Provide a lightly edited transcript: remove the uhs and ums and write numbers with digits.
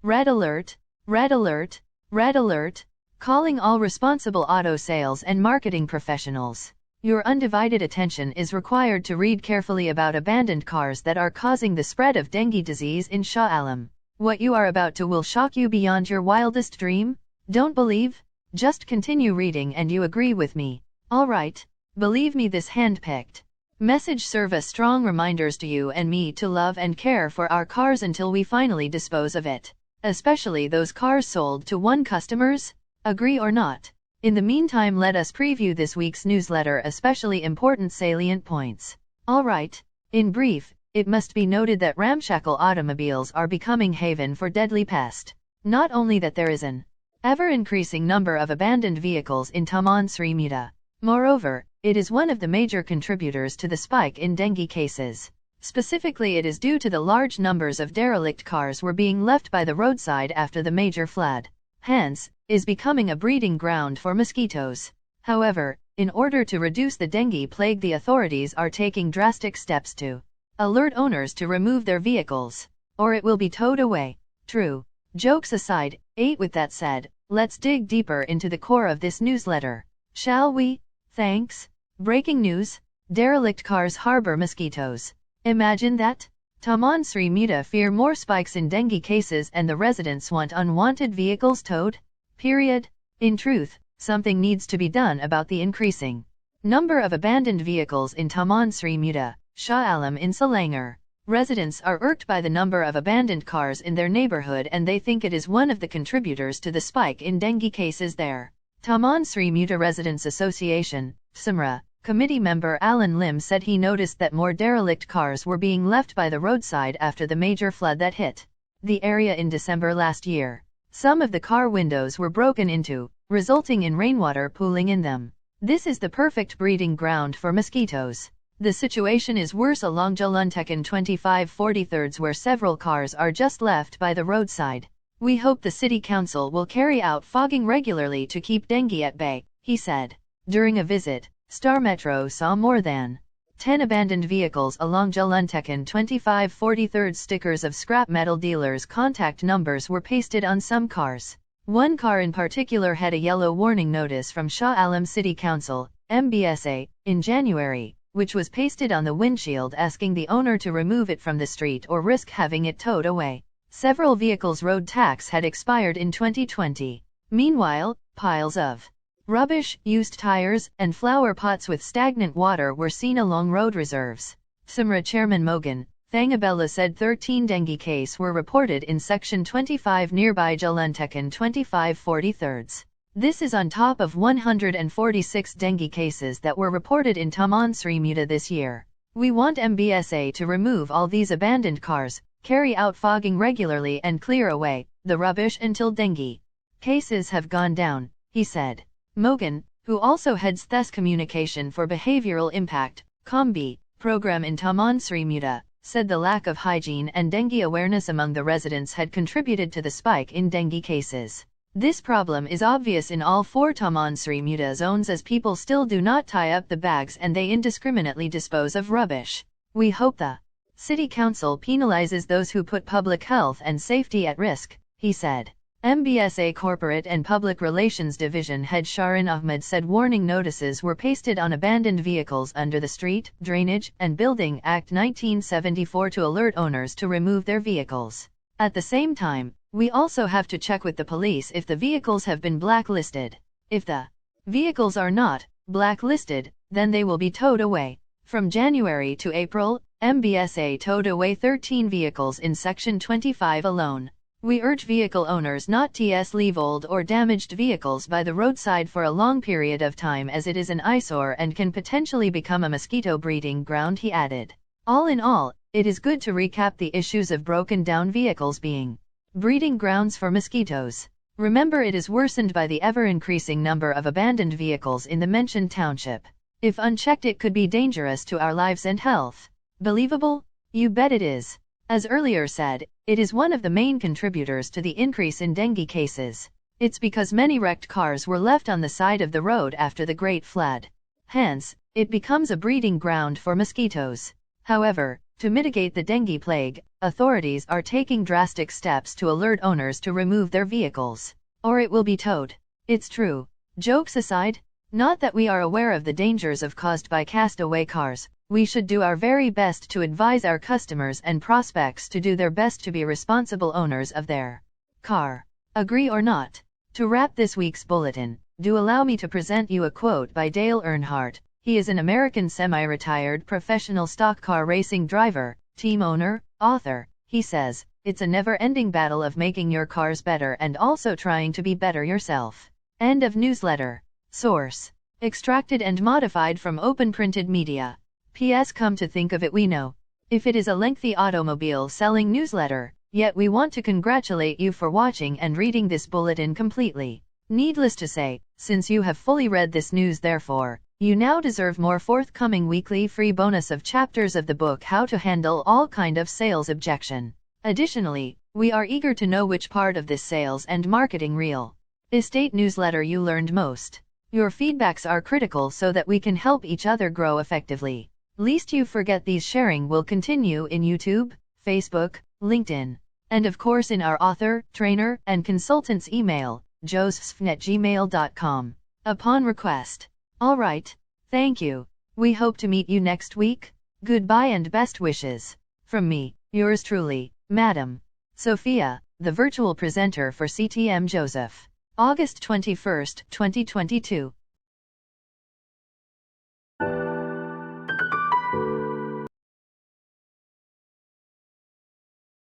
Red alert, red alert, red alert, calling all responsible auto sales and marketing professionals. Your undivided attention is required to read carefully about abandoned cars that are causing the spread of dengue disease in Shah Alam. What you are about to will shock you beyond your wildest dream. Don't believe? Just continue reading and you agree with me. Alright, believe me, this hand-picked message serve as strong reminders to you and me to love and care for our cars until we finally dispose of it. Especially those cars sold to one customers? Agree or not? In the meantime, let us preview this week's newsletter, especially important salient points. Alright, in brief, it must be noted that ramshackle automobiles are becoming haven for deadly pest. Not only that, there is an ever-increasing number of abandoned vehicles in Taman Sri Muda. Moreover, it is one of the major contributors to the spike in dengue cases. Specifically, it is due to the large numbers of derelict cars were being left by the roadside after the major flood. Hence, is becoming a breeding ground for mosquitoes. However, in order to reduce the dengue plague, the authorities are taking drastic steps to alert owners to remove their vehicles, or it will be towed away. True. Jokes aside, with that said, let's dig deeper into the core of this newsletter. Shall we? Thanks. Breaking news: derelict cars harbor mosquitoes. Imagine that? Taman Sri Muda fear more spikes in dengue cases and the residents want unwanted vehicles towed? Period. In truth, something needs to be done about the increasing number of abandoned vehicles in Taman Sri Muda, Shah Alam in Selangor. Residents are irked by the number of abandoned cars in their neighborhood and they think it is one of the contributors to the spike in dengue cases there. Taman Sri Muda Residents Association, SMRA, committee member Alan Lim said he noticed that more derelict cars were being left by the roadside after the major flood that hit the area in December last year. Some of the car windows were broken into, resulting in rainwater pooling in them. This is the perfect breeding ground for mosquitoes. The situation is worse along Jalan Tekan 2543 where several cars are just left by the roadside. We hope the city council will carry out fogging regularly to keep dengue at bay, he said. During a visit, Star Metro saw more than 10 abandoned vehicles along Jalan Tekan 2543. Stickers of scrap metal dealers' contact numbers were pasted on some cars. One car in particular had a yellow warning notice from Shah Alam City Council, MBSA, in January, which was pasted on the windshield asking the owner to remove it from the street or risk having it towed away. Several vehicles' road tax had expired in 2020. Meanwhile, piles of rubbish, used tires, and flower pots with stagnant water were seen along road reserves. SMRA Chairman Mogan Thangabella said 13 dengue cases were reported in Section 25 nearby Jalan Tekan 2543. This is on top of 146 dengue cases that were reported in Taman Sri Muda this year. We want MBSA to remove all these abandoned cars, carry out fogging regularly and clear away the rubbish until dengue cases have gone down, he said. Mogan, who also heads THES Communication for Behavioral Impact (COMBI) program in Taman Sri Muda, said the lack of hygiene and dengue awareness among the residents had contributed to the spike in dengue cases. This problem is obvious in all 4 Taman Sri Muda zones as people still do not tie up the bags and they indiscriminately dispose of rubbish. We hope the City Council penalizes those who put public health and safety at risk, he said. MBSA Corporate and Public Relations Division head Sharin Ahmed said warning notices were pasted on abandoned vehicles under the Street, Drainage, and Building Act 1974 to alert owners to remove their vehicles. At the same time, we also have to check with the police if the vehicles have been blacklisted. If the vehicles are not blacklisted, then they will be towed away. From January to April, MBSA towed away 13 vehicles in Section 25 alone. We urge vehicle owners not to leave old or damaged vehicles by the roadside for a long period of time as it is an eyesore and can potentially become a mosquito breeding ground, he added. All in all, it is good to recap the issues of broken down vehicles being breeding grounds for mosquitoes. Remember, it is worsened by the ever-increasing number of abandoned vehicles in the mentioned township. If unchecked, it could be dangerous to our lives and health. Believable? You bet it is. As earlier said, it is one of the main contributors to the increase in dengue cases. It's because many wrecked cars were left on the side of the road after the Great Flood. Hence, it becomes a breeding ground for mosquitoes. However, to mitigate the dengue plague, authorities are taking drastic steps to alert owners to remove their vehicles, or it will be towed. It's true. Jokes aside, not that we are aware of the dangers caused by castaway cars, we should do our very best to advise our customers and prospects to do their best to be responsible owners of their car. Agree or not? To wrap this week's bulletin, do allow me to present you a quote by Dale Earnhardt. He is an American semi-retired professional stock car racing driver, team owner, author. He says, "It's a never-ending battle of making your cars better and also trying to be better yourself." End of newsletter. Source: extracted and modified from open printed media. P.S. Come to think of it, we know if it is a lengthy automobile selling newsletter, yet we want to congratulate you for watching and reading this bulletin completely. Needless to say, since you have fully read this news, therefore, you now deserve more forthcoming weekly free bonus of chapters of the book How to Handle All Kind of Sales Objection. Additionally, we are eager to know which part of this sales and marketing real estate newsletter you learned most. Your feedbacks are critical so that we can help each other grow effectively. Least you forget these sharing will continue in YouTube, Facebook, LinkedIn, and of course in our author, trainer, and consultant's email, josephsfn@gmail.com, upon request. Alright, thank you. We hope to meet you next week. Goodbye and best wishes. From me, yours truly, Madam Sophia, the virtual presenter for CTM Joseph. August 21, 2022.